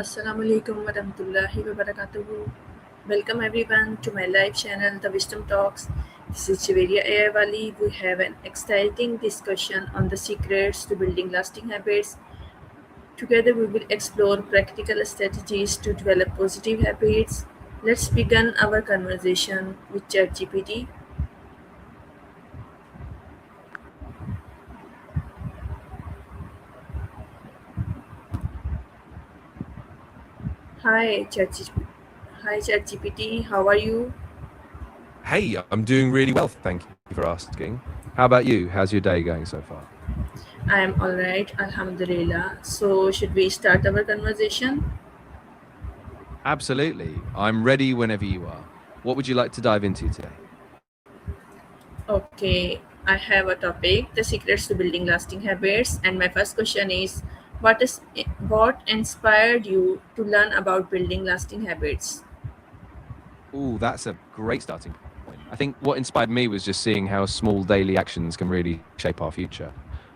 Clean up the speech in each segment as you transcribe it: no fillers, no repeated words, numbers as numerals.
Assalamu alaikum warahmatullahi wabarakatuh. Welcome everyone to my live channel, The Wisdom Talks. This is Chiveria Ayawali. We have an exciting discussion on the secrets to building lasting habits. Together, we will explore practical strategies to develop positive habits. Let's begin our conversation with ChatGPT. Hi, ChatGPT. Hi, ChatGPT. How are you? Hey, I'm doing really well, thank you for asking. How about you? How's your day going so far? I am alright, Alhamdulillah. So, should we start our conversation? Absolutely. I'm ready whenever you are. What would you like to dive into today? Okay, I have a topic: the secrets to building lasting habits. And my first question is, what inspired you to learn about building lasting habits? Oh, that's a great starting point. I think what inspired me was just seeing how small daily actions can really shape our future.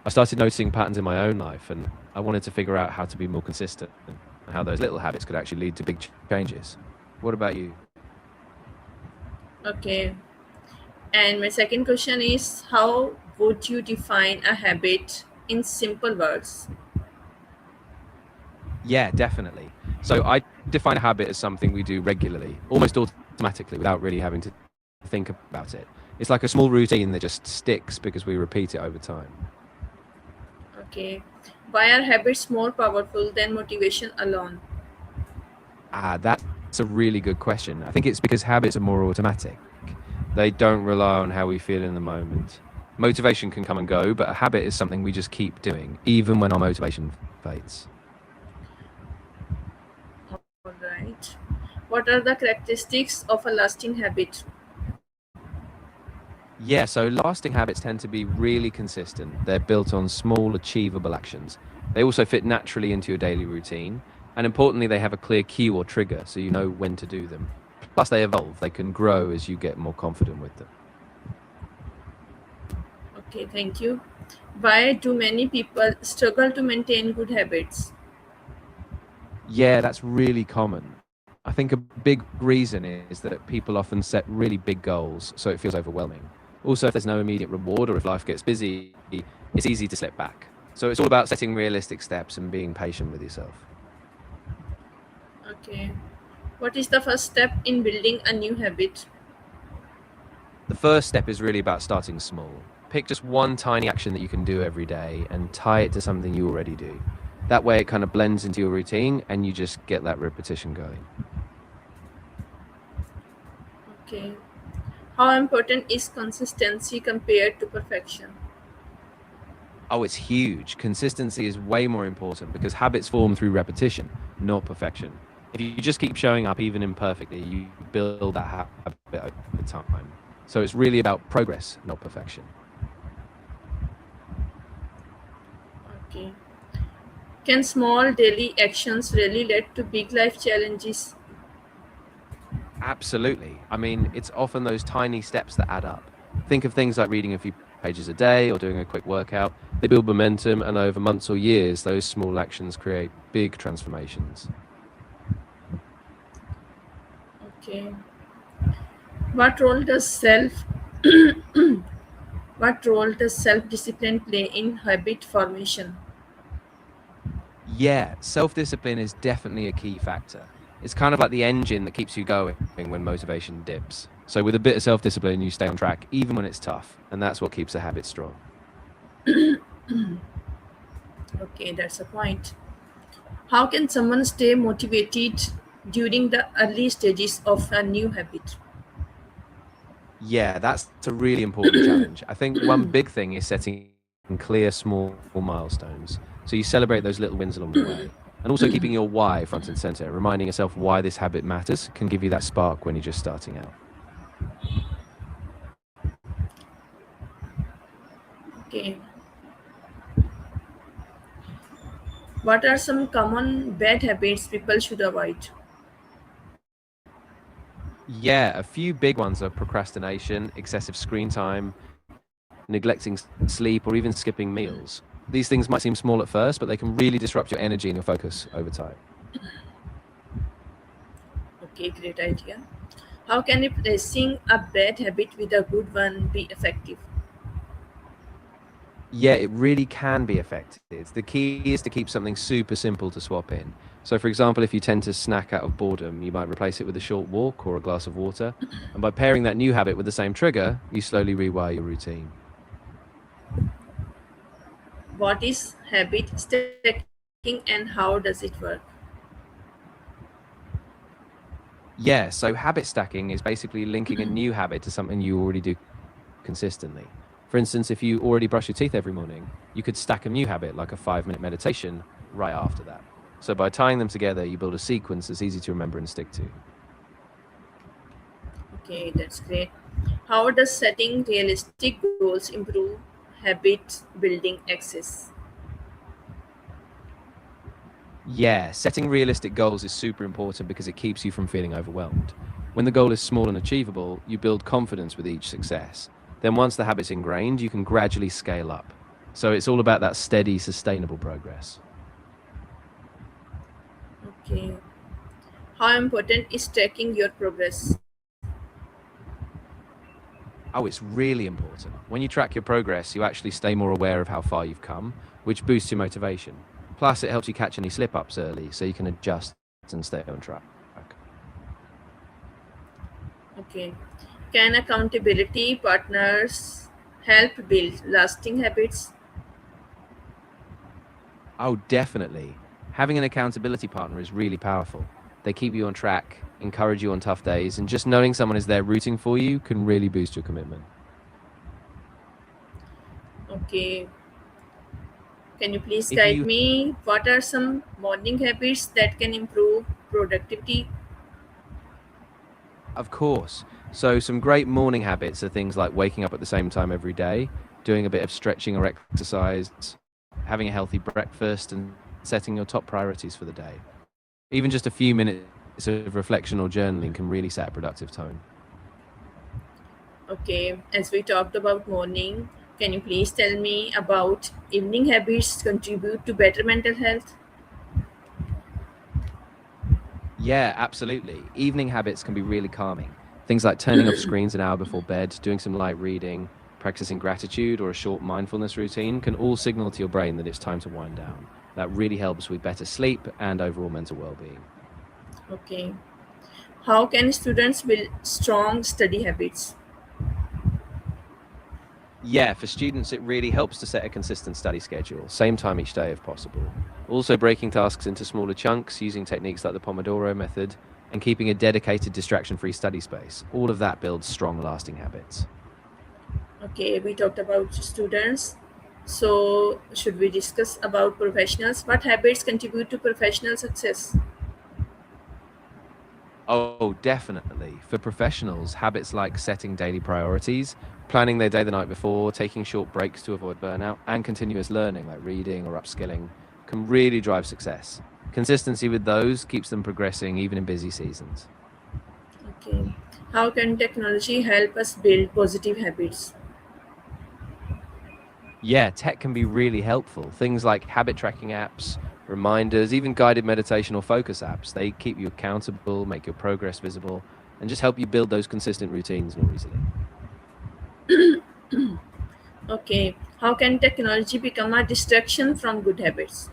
I started noticing patterns in my own life, and I wanted to figure out how to be more consistent and how those little habits could actually lead to big changes. What about you? Okay, and my second question is, how would you define a habit in simple words? Yeah, definitely. So I define a habit as something we do regularly, almost automatically, without really having to think about it. It's like a small routine that just sticks because we repeat it over time. Okay, why are habits more powerful than motivation alone? That's a really good question. I think it's because habits are more automatic. They don't rely on how we feel in the moment. Motivation can come and go, but a habit is something we just keep doing, even when our motivation fades. All right. What are the characteristics of a lasting habit? Yeah, so lasting habits tend to be really consistent. They're built on small, achievable actions. They also fit naturally into your daily routine. And importantly, they have a clear cue or trigger so you know when to do them. Plus, they evolve, they can grow as you get more confident with them. Okay, thank you. Why do many people struggle to maintain good habits? Yeah, that's really common. I think a big reason is that people often set really big goals, so it feels overwhelming. Also, if there's no immediate reward or if life gets busy, it's easy to slip back. So it's all about setting realistic steps and being patient with yourself. Okay. What is the first step in building a new habit? The first step is really about starting small. Pick just one tiny action that you can do every day and tie it to something you already do. That way, it kind of blends into your routine and you just get that repetition going. Okay. How important is consistency compared to perfection? Oh, it's huge. Consistency is way more important because habits form through repetition, not perfection. If you just keep showing up even imperfectly, you build that habit over time. So it's really about progress, not perfection. Okay. Can small daily actions really lead to big life challenges? Absolutely. I mean, it's often those tiny steps that add up. Think of things like reading a few pages a day or doing a quick workout. They build momentum, and over months or years, those small actions create big transformations. Okay. What role does self what role does self-discipline play in habit formation? Yeah, self discipline is definitely a key factor. It's kind of like the engine that keeps you going when motivation dips. So, with a bit of self discipline, you stay on track even when it's tough, and that's what keeps a habit strong. Okay, that's a point. How can someone stay motivated during the early stages of a new habit? Yeah, that's a really important challenge. I think one big thing is setting clear, small milestones. So, you celebrate those little wins along the way. And also keeping your why front and center, reminding yourself why this habit matters can give you that spark when you're just starting out. Okay. What are some common bad habits people should avoid? Yeah, a few big ones are procrastination, excessive screen time, neglecting sleep, or even skipping meals. These things might seem small at first, but they can really disrupt your energy and your focus over time. Okay, great idea. How can replacing a bad habit with a good one be effective? Yeah, it really can be effective. The key is to keep something super simple to swap in. So, for example, if you tend to snack out of boredom, you might replace it with a short walk or a glass of water. And by pairing that new habit with the same trigger, you slowly rewire your routine. What is habit stacking and how does it work? Yeah, so habit stacking is basically linking a new habit to something you already do consistently. For instance, if you already brush your teeth every morning, you could stack a new habit like a 5 minute meditation right after that. So by tying them together, you build a sequence that's easy to remember and stick to. Okay, that's great. How does setting realistic goals improve habit building access? Yeah, setting realistic goals is super important because it keeps you from feeling overwhelmed. When the goal is small and achievable, you build confidence with each success. Then once the habit's ingrained, you can gradually scale up. So it's all about that steady, sustainable progress. Okay. How important is tracking your progress? Oh, it's really important. When you track your progress, you actually stay more aware of how far you've come, which boosts your motivation. Plus, it helps you catch any slip ups early so you can adjust and stay on track. Okay. Can accountability partners help build lasting habits? Oh, definitely. Having an accountability partner is really powerful. They keep you on track, encourage you on tough days, and just knowing someone is there rooting for you can really boost your commitment. Okay. Can you please If guide you, me? What are some morning habits that can improve productivity? of course, so some great morning habits are things like waking up at the same time every day, doing a bit of stretching or exercise, having a healthy breakfast, and setting your top priorities for the day. Even just a few minutes of reflection or journaling can really set a productive tone. Okay. As we talked about morning, can you please tell me about evening habits contribute to better mental health? Yeah, absolutely. Evening habits can be really calming. Things like turning off screens an hour before bed, doing some light reading, practicing gratitude, or a short mindfulness routine can all signal to your brain that it's time to wind down. That really helps with better sleep and overall mental well being. Okay. How can students build strong study habits? Yeah, for students, it really helps to set a consistent study schedule, same time each day if possible. Also, breaking tasks into smaller chunks, using techniques like the Pomodoro method, and keeping a dedicated distraction free study space. All of that builds strong, lasting habits. Okay, we talked about students. So, should we discuss about professionals? What habits contribute to professional success? Oh, definitely. For professionals, habits like setting daily priorities, planning their day the night before, taking short breaks to avoid burnout, and continuous learning like reading or upskilling can really drive success. Consistency with those keeps them progressing even in busy seasons. Okay. How can technology help us build positive habits? Yeah, tech can be really helpful. Things like habit tracking apps, reminders, even guided meditation or focus apps, they keep you accountable, make your progress visible, and just help you build those consistent routines more easily. Okay. How can technology become a distraction from good habits?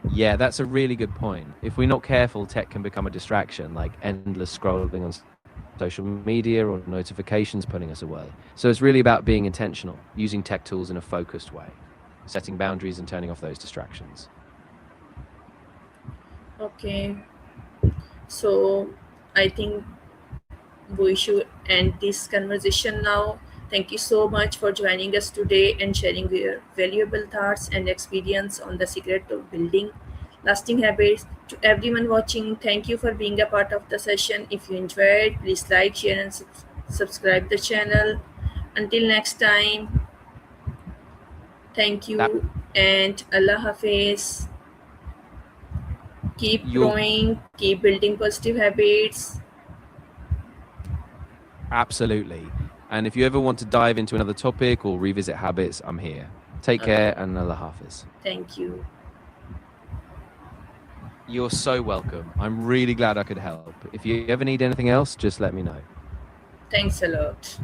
Yeah, that's a really good point. If we're not careful, tech can become a distraction, like endless scrolling on social media or notifications putting us away. So it's really about being intentional, using tech tools in a focused way, setting boundaries and turning off those distractions. Okay. So, I think we should end this conversation now. Thank you so much for joining us today and sharing your valuable thoughts and experience on the secret of building lasting habits. To everyone watching, thank you for being a part of the session. If you enjoyed, please like, share, and subscribe the channel. Until next time, thank That you and Allah Hafiz. Keep you're growing, keep building positive habits. absolutely. And if you ever want to dive into another topic or revisit habits, I'm here. Take Okay, care and Allah Hafiz. thank you. You're so welcome. I'm really glad I could help. If you ever need anything else, just let me know. Thanks a lot.